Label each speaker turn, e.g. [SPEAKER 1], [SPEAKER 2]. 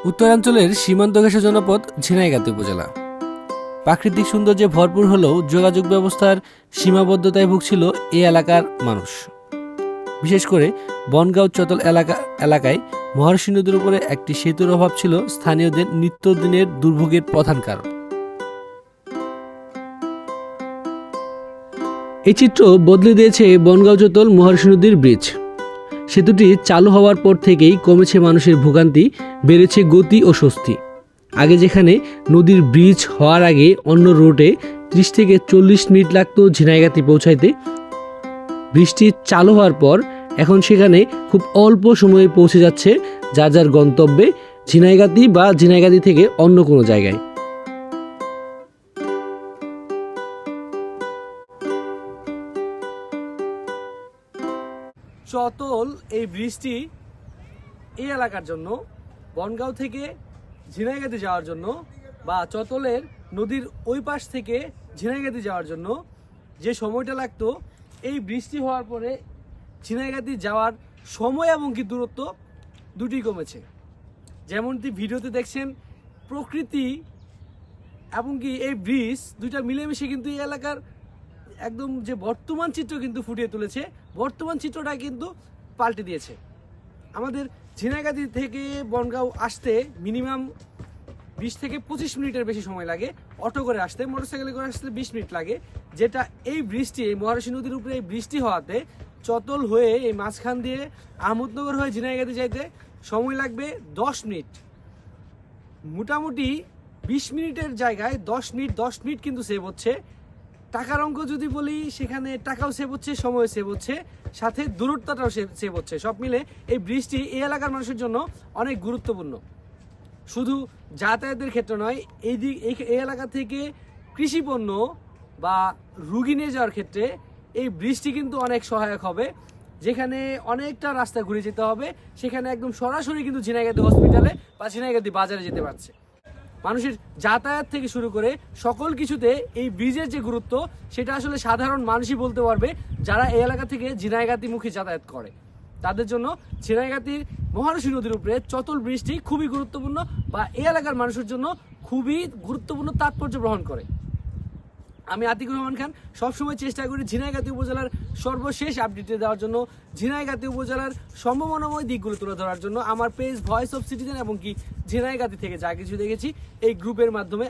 [SPEAKER 1] উত্তরাঞ্চলের সীমান্ত ঘেঁষা জনপদ ঝিনাইগাতি উপজেলা প্রাকৃতিক সৌন্দর্যে ভরপুর হলেও যোগাযোগ ব্যবস্থার সীমাবদ্ধতায় ভুগছিল এই এলাকার মানুষ। বিশেষ করে বনগাঁও চতল এলাকায় মহারশী নদীর উপরে একটি সেতুর অভাব ছিল স্থানীয়দের নিত্যদিনের দুর্ভোগের প্রধান কারণ। এই চিত্র বদলে দিয়েছে বনগাঁও চতল মহারশী নদীর ব্রিজ। সেতুটি চালু হওয়ার পর থেকেই কমেছে মানুষের ভোগান্তি, বেড়েছে গতি ও স্বস্তি। আগে যেখানে নদীর ব্রিজ হওয়ার আগে অন্য রুটে 30 থেকে 40 মিনিট লাগতো ঝিনাইগাতি পৌঁছাইতে, বৃষ্টি চালু হওয়ার পর এখন সেখানে খুব অল্প সময়ে পৌঁছে যাচ্ছে যার যার গন্তব্যে, ঝিনাইগাতি বা ঝিনাইগাতি থেকে অন্য কোনো জায়গায়। চতল এই ব্রিজটি এই এলাকার জন্য, বনগাঁও থেকে ঝিনাইগাতি যাওয়ার জন্য বা চতলের নদীর ওই পাশ থেকে ঝিনাইগাতি যাওয়ার জন্য যে সময়টা লাগতো, এই বৃষ্টি হওয়ার পরে ঝিনাইগাতি যাওয়ার সময় এবং কি দূরত্ব দুটি কমেছে। যেমনটি ভিডিওতে দেখছেন, প্রকৃতি এবং কি এই ব্রিজ দুইটা মিলেমিশে কিন্তু এই এলাকার একদম যে বর্তমান চিত্র কিন্তু ফুটিয়ে তুলেছে, বর্তমান চিত্রটা কিন্তু পাল্টে দিয়েছে। আমাদের ঝিনাইগাতি থেকে বনগাঁও আসতে মিনিমাম 20 থেকে 25 মিনিটের বেশি সময় লাগে। অটো করে আসতে, মোটরসাইকেলে করে আসতে 20 মিনিট লাগে। যেটা এই বৃষ্টি, এই মহারশী নদীর উপরে এই বৃষ্টি হওয়াতে চতল হয়ে এই মাঝখান দিয়ে আহমদনগর হয়ে ঝিনাইগাতি যাইতে সময় লাগবে 10 মিনিট। মোটামুটি 20 মিনিটের জায়গায় 10 মিনিট কিন্তু সেভ হচ্ছে। টাকার অঙ্ক যদি বলি, সেখানে টাকাও সেভ হচ্ছে, সময় সেভ হচ্ছে, সাথে দূরত্বটাও সেভ হচ্ছে। সব মিলে এই বৃষ্টি এই এলাকার মানুষের জন্য অনেক গুরুত্বপূর্ণ। শুধু যাতায়াতের ক্ষেত্রে নয়, এই এলাকা থেকে কৃষি পণ্য বা রুগী নিয়ে যাওয়ার ক্ষেত্রে এই বৃষ্টি কিন্তু অনেক সহায়ক হবে। যেখানে অনেকটা রাস্তা ঘুরে যেতে হবে, সেখানে একদম সরাসরি কিন্তু ঝিনাইগাতি হসপিটালে বা ঝিনাইগাতি বাজারে যেতে পারছে। মানুষের যাতায়াত থেকে শুরু করে সকল কিছুতে এই ব্রিজের যে গুরুত্ব, সেটা আসলে সাধারণ মানুষই বলতে পারবে যারা এই এলাকা থেকে ঝিনাইগাতিমুখী যাতায়াত করে। তাদের জন্য ঝিনাইগাতির মহারশী নদীর উপরে চতল ব্রিজটি খুবই গুরুত্বপূর্ণ বা এই এলাকার মানুষের জন্য খুবই গুরুত্বপূর্ণ তাৎপর্য বহন করে। আমি আতিকুর রহমান খান সবসময় চেষ্টা করি ঝিনাইগাতি উপজেলার সর্বশেষ আপডেট দেওয়ার জন্য, ঝিনাইগাতি উপজেলার সম্ভাবনাময় দিকগুলো তুলে ধরার জন্য। আমার পেজ ভয়েস অফ সিটিজেন এবং কি ঝিনাইগাতি থেকে যা কিছু দেখেছি এই গ্রুপের মাধ্যমে